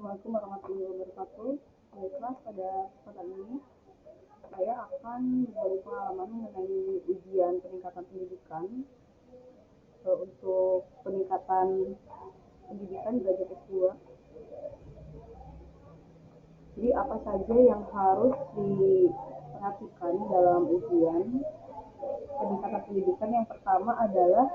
Assalamualaikum warahmatullahi wabarakatuh. Baiklah, pada kesempatan ini saya akan berbagi pengalaman mengenai ujian peningkatan pendidikan untuk peningkatan pendidikan derajat S2. Jadi apa saja yang harus diperhatikan dalam ujian peningkatan pendidikan? Yang pertama adalah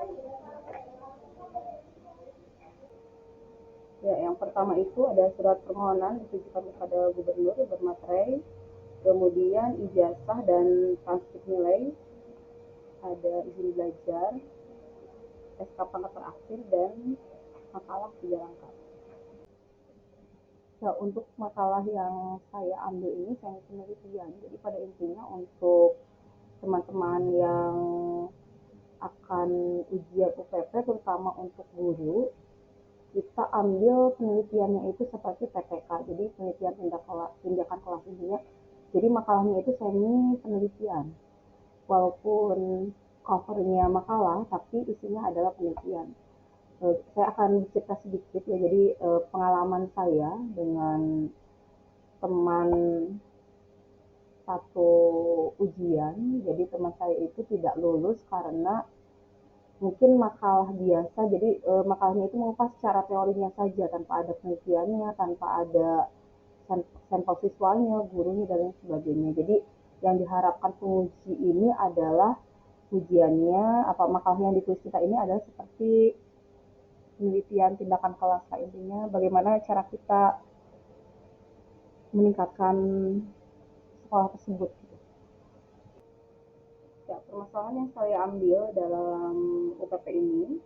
yang pertama itu ada surat permohonan ditujukan kepada gubernur bermaterai, kemudian ijazah dan transkrip nilai, ada izin belajar, SK pangkat terakhir, dan makalah 3 langkah. Nah, untuk makalah yang saya ambil ini saya penelitian. Jadi pada intinya untuk teman-teman yang akan ujian UPP, terutama untuk guru, kita ambil penelitiannya itu seperti PTK, jadi penelitian tindakan kelas intinya. Jadi makalahnya itu semi penelitian, walaupun covernya makalah tapi isinya adalah penelitian. Saya akan cerita sedikit ya, jadi pengalaman saya dengan teman satu ujian. Jadi teman saya itu tidak lulus karena mungkin makalah biasa, jadi makalahnya itu mengupas secara teorinya saja tanpa ada penelitiannya, tanpa ada sampel siswanya, gurunya, dan lain sebagainya. Jadi yang diharapkan penguji ini adalah ujiannya, makalah yang ditulis kita ini adalah seperti penelitian tindakan kelas, intinya bagaimana cara kita meningkatkan sekolah tersebut. Ya, permasalahan yang saya ambil dalam UPP ini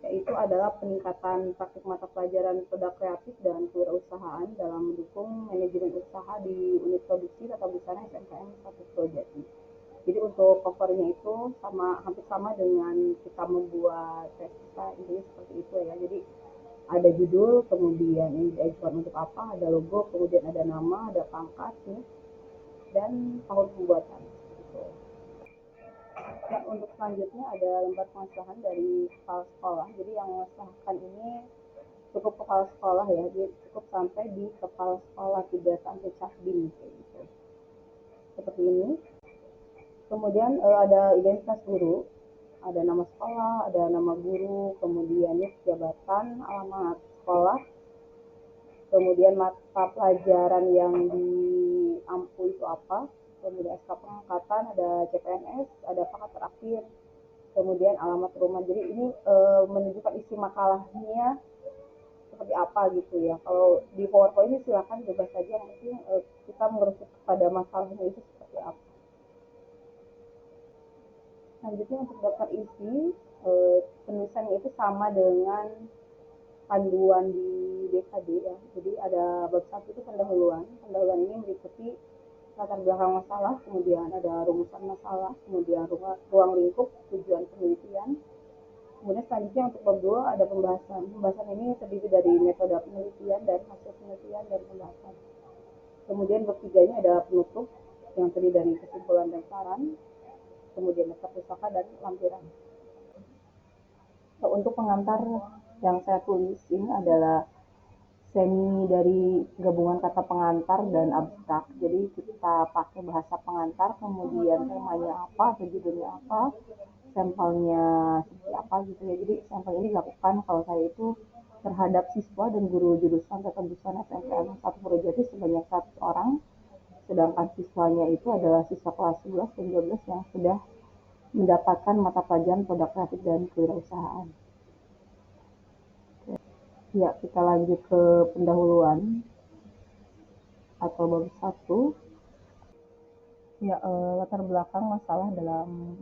yaitu adalah peningkatan praktik mata pelajaran produk kreatif dan kewirausahaan dalam mendukung manajemen usaha di unit produksi tata busana SMKN 1 Projati. Jadi untuk covernya itu hampir sama dengan kita membuat tes kita, intinya seperti itu ya. Jadi ada judul, kemudian ini diajukan untuk apa, ada logo, kemudian ada nama, ada pangkat nih, dan tahun pembuatan. Gitu. Dan untuk selanjutnya ada lembar pengesahan dari kepala sekolah. Jadi yang mengesahkan ini cukup kepala sekolah ya, jadi cukup sampai di kepala sekolah, tidak sampai Cakdim gitu. Seperti ini. Kemudian ada identitas guru, ada nama sekolah, ada nama guru, kemudian jabatan, alamat sekolah, kemudian mata pelajaran yang diampu itu apa, kemudian SK pengangkatan, ada CPNS, ada pangkat terakhir, kemudian alamat rumah. Jadi ini menunjukkan isi makalahnya seperti apa gitu ya. Kalau di PowerPoint ini silakan bebas saja, yang penting kita mengerucut pada masalahnya itu seperti apa. Selanjutnya untuk daftar isi, penulisannya itu sama dengan panduan di BKD ya. Jadi ada bab 1 itu pendahuluan. Pendahuluan ini meliputi latar belakang masalah, kemudian ada rumusan masalah, kemudian ruang lingkup, tujuan penelitian. Kemudian selanjutnya untuk bab 2 ada pembahasan. Pembahasan ini terdiri dari metode penelitian dan hasil penelitian dan pembahasan. Kemudian bab 3-nya ada penutup yang terdiri dari kesimpulan dan saran, kemudian daftar pusaka dan lampiran. Untuk pengantar yang saya tulis ini adalah semi dari gabungan kata pengantar dan abstrak. Jadi kita pakai bahasa pengantar, kemudian temanya apa atau judulnya apa, sampelnya seperti apa gitu ya. Jadi sampel ini dilakukan kalau saya itu terhadap siswa dan guru jurusan tata busana SMKN 1 Projati sebanyak 100 orang, sedangkan siswanya itu adalah siswa kelas 11 dan 12 yang sudah mendapatkan mata pelajaran produk kreatif dan kewirausahaan. Ya, kita lanjut ke pendahuluan atau bab 1. Ya, latar belakang masalah dalam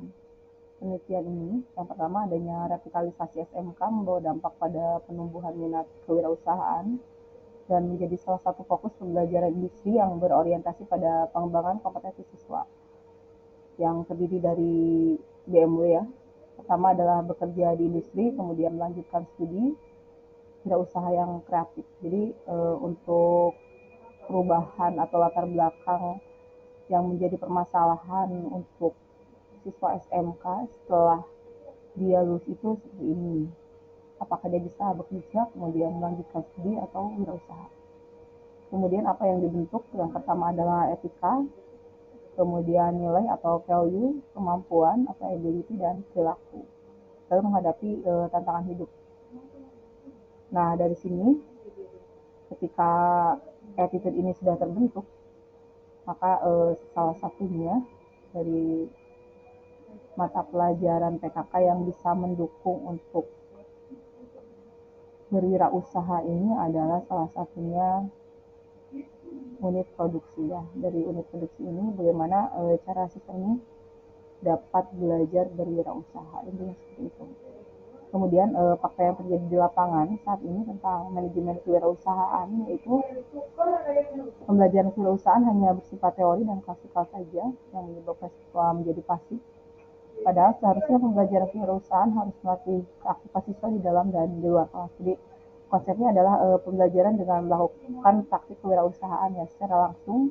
penelitian ini. Yang pertama, adanya revitalisasi SMK membawa dampak pada penumbuhan minat kewirausahaan dan menjadi salah satu fokus pembelajaran industri yang berorientasi pada pengembangan kompetensi siswa yang terdiri dari BMW ya. Pertama adalah bekerja di industri, kemudian melanjutkan studi wirausaha yang kreatif. Jadi untuk perubahan atau latar belakang yang menjadi permasalahan untuk siswa SMK setelah dia lulus itu seperti ini. apakah dia bisa bekerja, kemudian melanjutkan studi atau wirausaha. Kemudian apa yang dibentuk, yang pertama adalah etika, kemudian nilai atau value, kemampuan atau ability, dan perilaku dalam menghadapi tantangan hidup. Nah, dari sini ketika attitude ini sudah terbentuk, maka salah satunya dari mata pelajaran PKK yang bisa mendukung untuk berwirausaha ini adalah salah satunya unit produksi ya. Dari unit produksi ini bagaimana cara siswa ini dapat belajar berwirausaha, intinya seperti itu. Kemudian fakta yang terjadi di lapangan saat ini tentang manajemen kewirausahaan, yaitu pembelajaran kewirausahaan hanya bersifat teori dan klasikal saja yang menyebabkan siswa menjadi pasif. Padahal seharusnya pembelajaran kewirausahaan harus melatih keaktifan siswa di dalam dan di luar kelas. Jadi konsepnya adalah pembelajaran dengan melakukan praktik kewirausahaan ya secara langsung,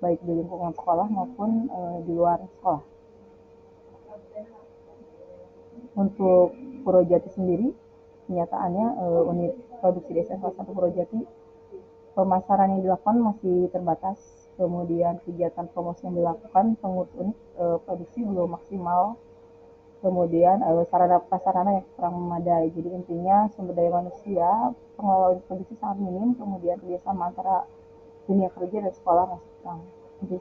baik di lingkungan sekolah maupun di luar sekolah. Untuk Purwojati sendiri, kenyataannya unit produksi di SMK 1 Purwojati, pemasaran yang dilakukan masih terbatas, kemudian kegiatan promosi yang dilakukan pengurus unit produksi belum maksimal, kemudian sarana prasarana yang kurang memadai. Jadi intinya sumber daya manusia pengelola unit produksi sangat minim, kemudian kerjasama antara dunia kerja dan sekolah masih kurang. Jadi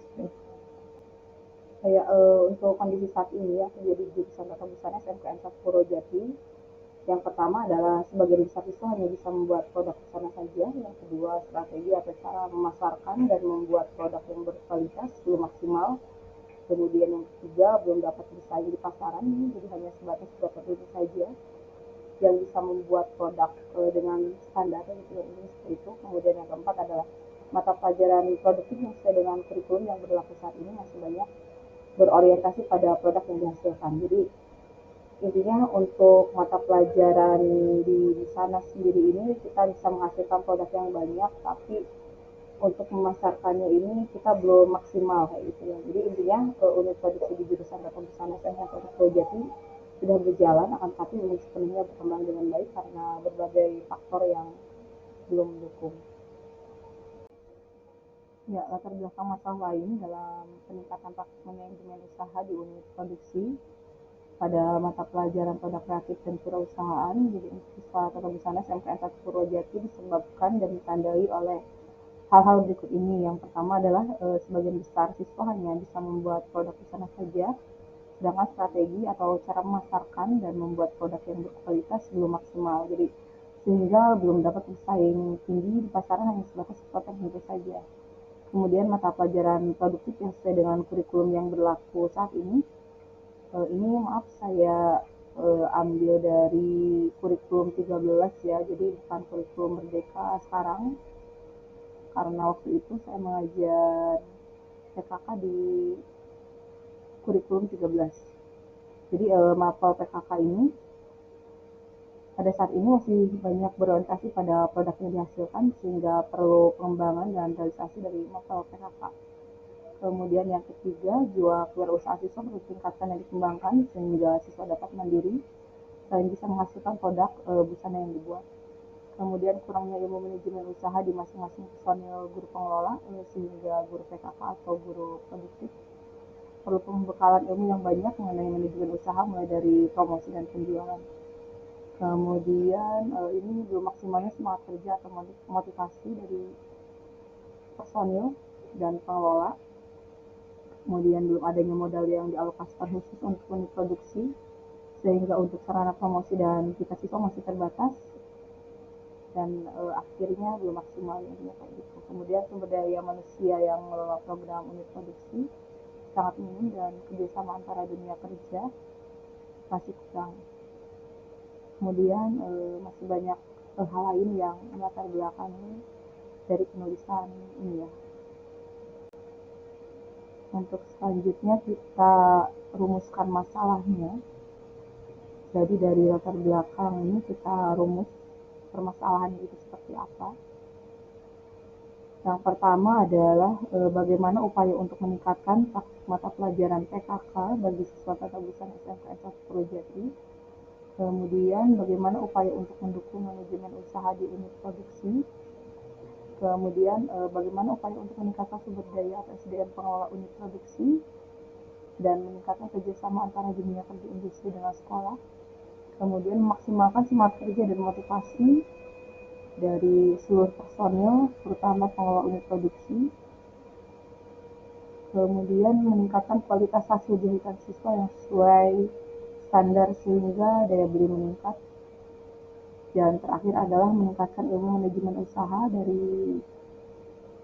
kayak untuk kondisi saat ini ya, menjadi jurusan tata busana SMKN 1 Purwojati, yang pertama adalah sebagian besar siswa hanya bisa membuat produk busana saja. Yang kedua, strategi atau cara memasarkan dan membuat produk yang berkualitas belum maksimal. Kemudian yang ketiga, belum dapat bersaing di pasaran, jadi hanya sebatas beberapa tertentu saja yang bisa membuat produk dengan standar gitu, seperti itu. Kemudian yang keempat adalah mata pelajaran produktif yang sesuai dengan kurikulum yang berlaku saat ini masih banyak berorientasi pada produk yang dihasilkan. Jadi intinya untuk mata pelajaran di sana sendiri ini kita bisa menghasilkan produk yang banyak, tapi untuk memasarkannya ini kita belum maksimal kayak gitu ya. Jadi intinya unit produksi di jurusan tata busana SMK 1 Purwojati sudah berjalan, akan tetapi belum sepenuhnya berkembang dengan baik karena berbagai faktor yang belum mendukung. Ya, latar belakang masalah lain dalam peningkatan praktik manajemen usaha di unit produksi pada mata pelajaran produk kreatif dan kewirausahaan jadi siswa tata busana SMKN 1 Purwojati disebabkan dan ditandai oleh hal-hal berikut ini. Yang pertama adalah sebagian besar siswa hanya bisa membuat produk busana saja, sedangkan strategi atau cara memasarkan dan membuat produk yang berkualitas belum maksimal. Jadi sehingga belum dapat bersaing tinggi di pasaran, hanya sebatas sesuatu tertentu saja. Kemudian mata pelajaran produktif yang sesuai dengan kurikulum yang berlaku saat ini maaf saya ambil dari kurikulum 13 ya, jadi bukan kurikulum Merdeka sekarang, karena waktu itu saya mengajar PKK di kurikulum 13. Jadi mapel PKK ini pada saat ini masih banyak berorientasi pada produk yang dihasilkan, sehingga perlu pengembangan dan realisasi dari mapel PKK. Kemudian yang ketiga, jiwa kewirausahaan siswa perlu ditingkatkan dan dikembangkan sehingga siswa dapat mandiri selain bisa menghasilkan produk busana yang dibuat. Kemudian kurangnya ilmu manajemen usaha di masing-masing personil guru pengelola sehingga guru PKK atau guru produktif perlu pembekalan ilmu yang banyak mengenai manajemen usaha, mulai dari promosi dan penjualan. Kemudian ini belum maksimalnya semangat kerja atau motivasi dari personil dan pengelola. Kemudian belum adanya modal yang dialokasikan khusus untuk unit produksi, sehingga untuk sarana promosi dan kita siswa masih terbatas, dan akhirnya belum maksimal ya, kayak gitu. Kemudian sumber daya manusia yang mengelola program unit produksi sangat minim dan kerjasama antara dunia kerja masih kurang. Kemudian masih banyak hal lain yang melatar belakangi dari penulisan ini ya. Untuk selanjutnya kita rumuskan masalahnya. Jadi dari latar belakang ini kita rumus permasalahan itu seperti apa. Yang pertama adalah bagaimana upaya untuk meningkatkan praktik mata pelajaran PKK bagi siswa tata busana SMKN 1 Purwojati Kemudian bagaimana upaya untuk mendukung manajemen usaha di unit produksi. Kemudian bagaimana upaya untuk meningkatkan sumber daya atau SDM pengelola unit produksi dan meningkatkan kerjasama antara dunia kerja industri dengan sekolah. Kemudian memaksimalkan semangat kerja dan motivasi dari seluruh personil, terutama pengelola unit produksi. Kemudian meningkatkan kualitas hasil jahitan siswa yang sesuai standar sehingga daya beli meningkat. Dan terakhir adalah meningkatkan ilmu manajemen usaha dari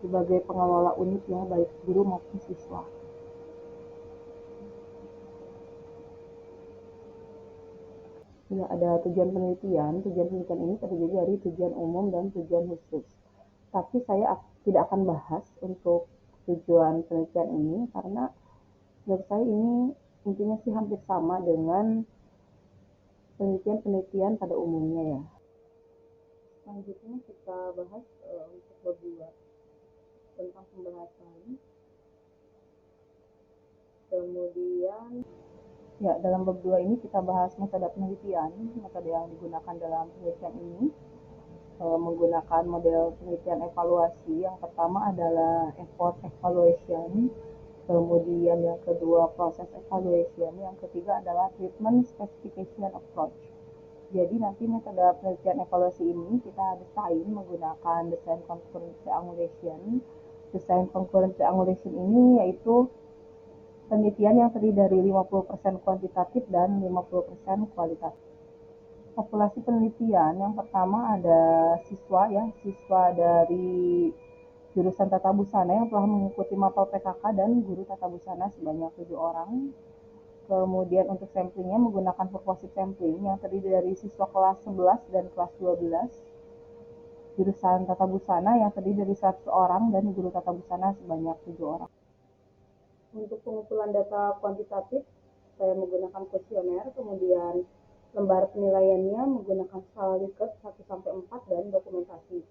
sebagai pengelola unit ya, baik guru maupun siswa. Ya, ada tujuan penelitian. Tujuan penelitian ini terdiri dari tujuan umum dan tujuan khusus. Tapi saya tidak akan bahas untuk tujuan penelitian ini karena menurut saya ini intinya sih hampir sama dengan penelitian-penelitian pada umumnya ya. Selanjutnya kita bahas untuk bab 2 tentang pembahasan. Kemudian ya, dalam bab 2 ini kita bahas metode penelitian. Metode yang digunakan dalam penelitian ini menggunakan model penelitian evaluasi. Yang pertama adalah effort evaluation, kemudian yang kedua proses evaluation, yang ketiga adalah treatment specification approach. Jadi nanti metode penelitian evaluasi ini kita desain menggunakan desain concurrent triangulation. Desain concurrent triangulation ini yaitu penelitian yang terdiri dari 50% kuantitatif dan 50% kualitatif. Populasi penelitian yang pertama ada siswa ya, siswa dari jurusan Tata Busana yang telah mengikuti mapel PKK dan guru Tata Busana sebanyak 7 orang. Kemudian untuk samplingnya menggunakan purposive sampling yang terdiri dari siswa kelas 11 dan kelas 12. Jurusan Tata Busana yang terdiri dari 100 orang dan guru Tata Busana sebanyak 7 orang. Untuk pengumpulan data kuantitatif, saya menggunakan kuesioner, kemudian lembar penilaiannya menggunakan skala Likert 1-4 dan dokumentasi.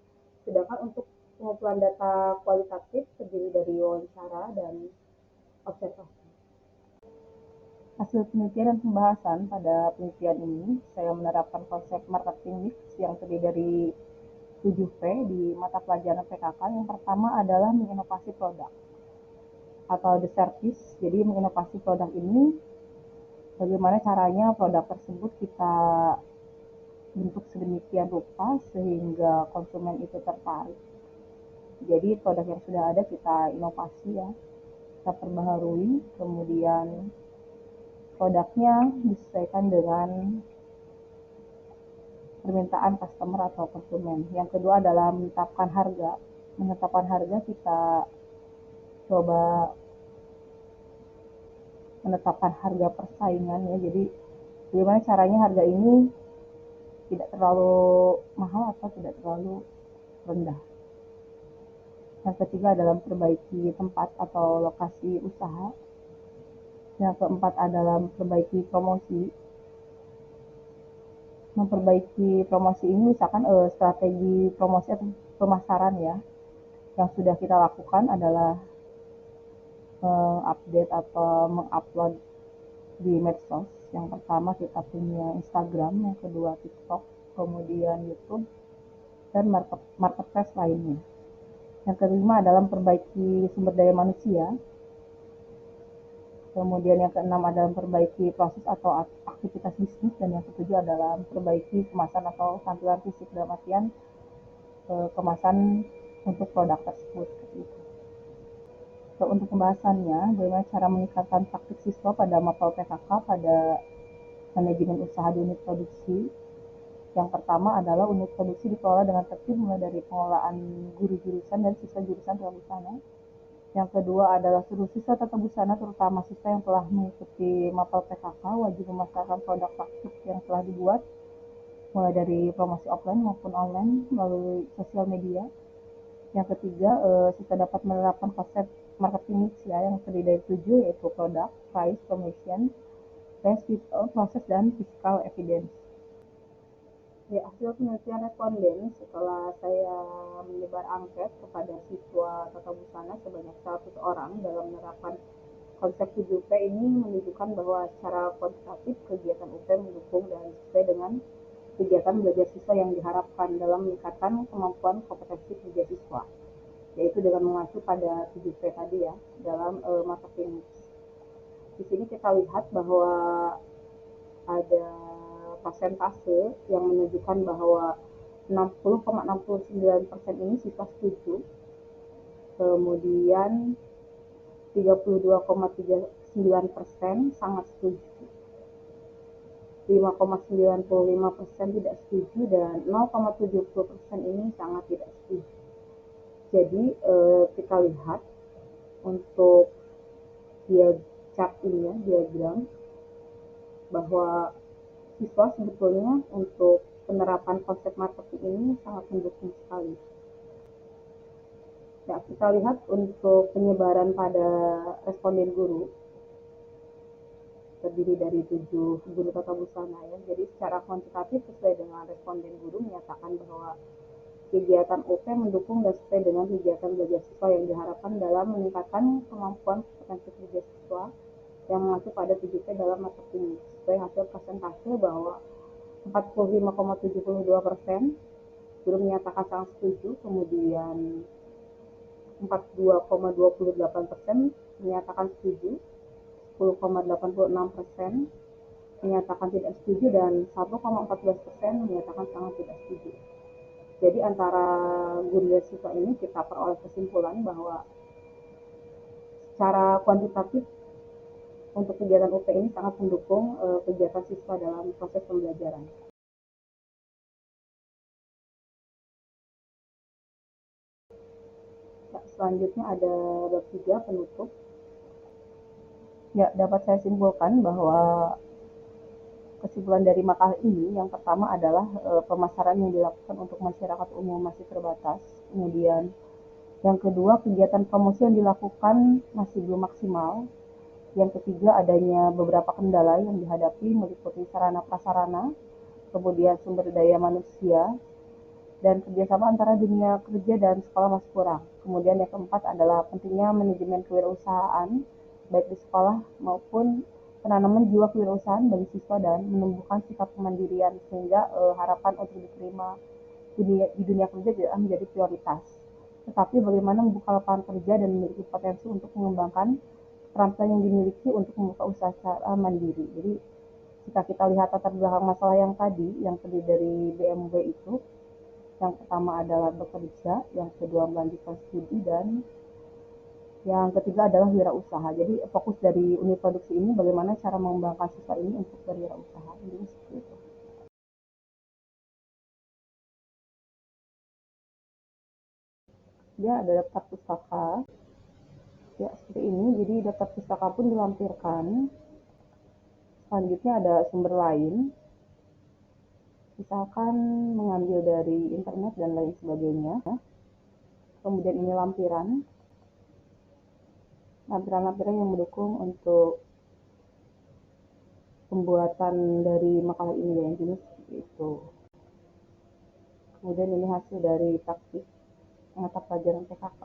Sedangkan untuk pengumpulan data kualitatif terdiri dari wawancara dan observasi. Hasil penelitian dan pembahasan pada penelitian ini, saya menerapkan konsep marketing mix yang terdiri dari 7P di mata pelajaran PKK. Yang pertama adalah menginovasi produk atau the service. Jadi menginovasi produk ini bagaimana caranya produk tersebut kita bentuk sedemikian rupa sehingga konsumen itu tertarik. Jadi produk yang sudah ada kita inovasi ya, kita perbaharui, kemudian produknya disesuaikan dengan permintaan customer atau konsumen. Yang kedua adalah menetapkan harga. Menetapkan harga kita coba menetapkan harga persaingan ya. Jadi bagaimana caranya harga ini tidak terlalu mahal atau tidak terlalu rendah. Yang ketiga adalah memperbaiki tempat atau lokasi usaha. Yang keempat adalah memperbaiki promosi. Memperbaiki promosi ini misalkan strategi promosi atau pemasaran ya. Yang sudah kita lakukan adalah update atau mengupload di medsos. Yang pertama kita punya Instagram, yang kedua TikTok, kemudian YouTube, dan marketplace lainnya. Yang kelima adalah memperbaiki sumber daya manusia. Kemudian yang keenam adalah memperbaiki proses atau aktivitas bisnis, dan yang ketujuh adalah memperbaiki kemasan atau tampilan fisik dalam artian kemasan untuk produk tersebut. Untuk pembahasannya, bagaimana cara meningkatkan praktik siswa pada mapel PKK pada manajemen usaha di unit produksi. Yang pertama adalah unit produksi dikelola dengan tertib mulai dari pengelolaan guru jurusan dan siswa jurusan Tata Busana. Yang kedua adalah seluruh siswa Tata Busana, terutama siswa yang telah mengikuti mapel PKK, wajib memasarkan produk praktik yang telah dibuat, mulai dari promosi offline maupun online melalui sosial media. Yang ketiga, kita dapat menerapkan konsep marketing mix ya, yang terdiri dari 7, yaitu produk, price, promotion, proses, dan physical evidence. Ya, hasil penelitian responden setelah saya menyebar angket kepada siswa Tata Busana sebanyak 100 orang dalam menerapkan konsep 7P ini menunjukkan bahwa secara kuantitatif kegiatan UP mendukung dan sesuai dengan kegiatan belajar siswa yang diharapkan dalam meningkatkan kemampuan kompetensi kerja siswa, yaitu dengan mengacu pada 7P tadi ya, dalam mata klinis. Di sini kita lihat bahwa ada persentase yang menunjukkan bahwa 60,69% ini siswa setuju, kemudian 32,39% sangat setuju, 5,95% tidak setuju, dan 0,70% ini sangat tidak setuju. Jadi kita lihat untuk chart ini ya, diagram, bahwa siswa sebetulnya untuk penerapan konsep marketing ini sangat mendukung sekali. Ya, kita lihat untuk penyebaran pada responden guru, terdiri dari 7 guru tata busana ya. Jadi secara kuantitatif sesuai dengan responden guru menyatakan bahwa kegiatan UP mendukung dan sesuai dengan kegiatan belajar siswa yang diharapkan dalam meningkatkan kemampuan kompetensi kerja siswa yang mengacu pada 7P dalam mata klinis. Sesuai hasil persentase bahwa 45,72% guru menyatakan sangat setuju, kemudian 42,28% menyatakan setuju, 10,86% menyatakan tidak setuju, dan 1,14% menyatakan sangat tidak setuju. Jadi antara guru dan siswa ini kita peroleh kesimpulan bahwa secara kuantitatif untuk kegiatan UP ini sangat mendukung kegiatan siswa dalam proses pembelajaran. Ya, selanjutnya ada bab 3 penutup. Ya, dapat saya simpulkan bahwa kesimpulan dari makalah ini yang pertama adalah pemasaran yang dilakukan untuk masyarakat umum masih terbatas. Kemudian yang kedua, kegiatan promosi yang dilakukan masih belum maksimal. Yang ketiga, adanya beberapa kendala yang dihadapi meliputi sarana prasarana, kemudian sumber daya manusia, dan kerjasama antara dunia kerja dan sekolah masih kurang. Kemudian yang keempat adalah pentingnya manajemen kewirausahaan baik di sekolah maupun penanaman jiwa kewirausahaan bagi siswa dan menumbuhkan sikap kemandirian sehingga harapan untuk diterima di dunia kerja tidak menjadi prioritas. Tetapi bagaimana membuka lapangan kerja dan memiliki potensi untuk mengembangkan keterampilan yang dimiliki untuk membuka usaha secara mandiri. Jadi jika kita lihat latar belakang masalah yang tadi, yang terdiri dari BMW itu, yang pertama adalah bekerja, yang kedua melanjutkan studi, dan yang ketiga adalah wirausaha. Jadi fokus dari unit produksi ini bagaimana cara mengembangkan siswa ini untuk berwirausaha. Jadi seperti itu. Dia ada daftar pustaka. Ya, seperti ini. Jadi daftar pustaka pun dilampirkan. Selanjutnya ada sumber lain. Misalkan mengambil dari internet dan lain sebagainya. Kemudian ini lampiran. Lampiran-lampiran yang mendukung untuk pembuatan dari makalah ini ya, jenis itu. Kemudian ini hasil dari praktik mata pelajaran PKK.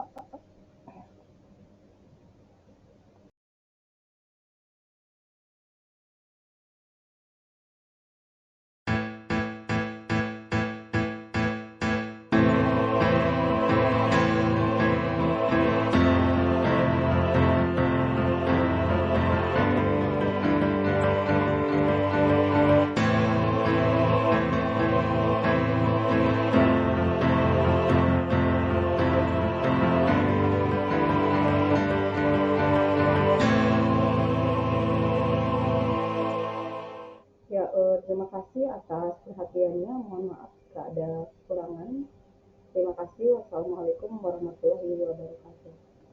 Ya, terima kasih atas perhatiannya. Mohon maaf jika ada kekurangan. Terima kasih. Wassalamualaikum warahmatullahi wabarakatuh.